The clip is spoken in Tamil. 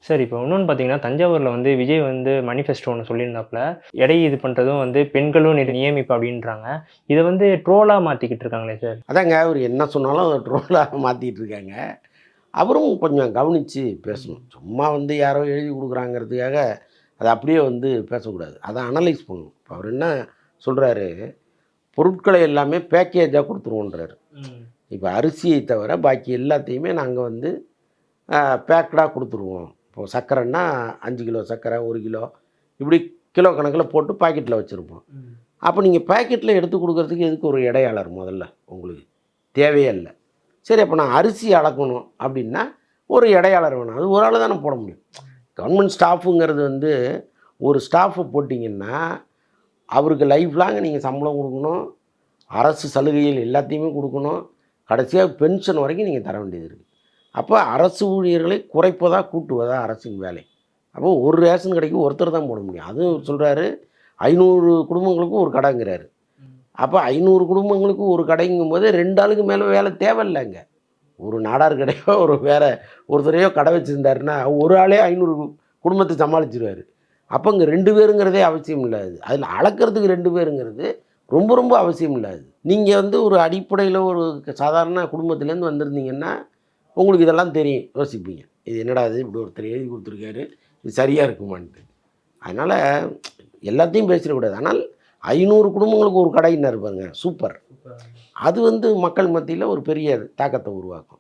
சார் இப்போ இன்னொன்னு பார்த்தீங்கன்னா, தஞ்சாவூர்ல வந்து விஜய் வந்து மேனிஃபெஸ்டோ ஒண்ணு சொல்லியிருந்தாப்ல. எடை இது பண்றதும் வந்து பெண்களும் நியமிப்பு அப்டின்றாங்க. இத வந்து ட்ரோலா மாத்திக்கிட்டு இருக்காங்களே சார். அதாங்க அவரு என்ன சொன்னாலும் அத ட்ரோலா மாத்திட்டு இருக்காங்க. அவரும் கொஞ்சம் கவனிச்சு பேசணும். சும்மா வந்து யாரோ எழுதி குடுக்குறாங்கிறதுக்காக, அத அப்படியே வந்து பேசக்கூடாது. அத அனலைஸ் பண்ணணும். இப்ப அவரு என்ன சொல்றாரு, பொருட்களை எல்லாமே பேக்கேஜா குடுத்துருவோன்றாரு. ம். இப்ப அரிசியை தவிர பாக்கி எல்லாத்தையுமே நாங்க வந்து பேக்டா குடுத்துருவோம். இப்போ சர்க்கரைன்னா 5 கிலோ சர்க்கரை, 1 கிலோ இப்படி கிலோ கணக்குல போட்டு பாக்கெட்ல வச்சிருப்போம். ம். அப்ப நீங்க பாக்கெட்ல எடுத்து குடுக்குறதுக்கு எதுக்கு ஒரு இடையாளர் முதல்ல உங்களுக்கு? தேவையே இல்ல. சரி அப்ப நான் அரிசி அளக்கணும் அப்படின்னா, ஒரு இடையாளர் வேணும். அது ஒரு ஆளு தானே போட முடியும். கவர்மெண்ட் ஸ்டாஃப்ங்கிறது வந்து ஒரு ஸ்டாஃப்ப போட்டிங்கன்னா, அவருக்கு லைஃப் லாங் நீங்க சம்பளம் குடுக்கணும். அரசு சலுகைகள் எல்லாத்தையுமே குடுக்கணும். கடைசியா பென்ஷன் வரைக்கும் நீங்க தர வேண்டியது இருக்கு. அப்ப அரசு ஊழியர்களை குறைப்பதா, கூட்டுவதா அரசின் வேலை. அப்போ ஒரு ரேஷன் கடைக்கு ஒருத்தர் தான் போட முடியும். அதுவும் சொல்றாரு 500 குடும்பங்களுக்கு ஒரு கடைங்கிறாரு. ம். அப்ப 500 குடும்பங்களுக்கு ஒரு கடைங்கும்போது 2 ஆளுக்கு மேல வேலை தேவையில்லங்க. ஒரு நாடார் கடையோ, ஒரு வேற ஒருத்தரையோ கடை வச்சிருந்தாருன்னா, ஒரு ஆளே 500 குடும்பத்த சமாளிச்சுருவாரு. அப்ப இங்க 2 பேருங்கிறதே அவசியம் இல்ல அது. அதில அளக்கிறதுக்கு 2 பேருங்கிறது ரொம்ப ரொம்ப அவசியம் இல்ல அது. நீங்க வந்து ஒரு அடிப்படையில ஒரு சாதாரண குடும்பத்திலேருந்து வந்திருந்தீங்கன்னா, உங்களுக்கு இதெல்லாம் தெரியும். யோசிப்பீங்க. இது என்னடா இது இப்படி ஒருத்தர் எழுதி குடுத்துருக்காரு. இது சரியா இருக்குமான்ட்டு. அதனால எல்லாத்தையும் பேசிறக்கூடாது. ஆனால் 500 குடும்பங்களுக்கு ஒரு கடைன்னாரு பாருங்க. சூப்பர். அது வந்து மக்கள் மத்தியில ஒரு பெரிய தாக்கத்த உருவாக்கும்.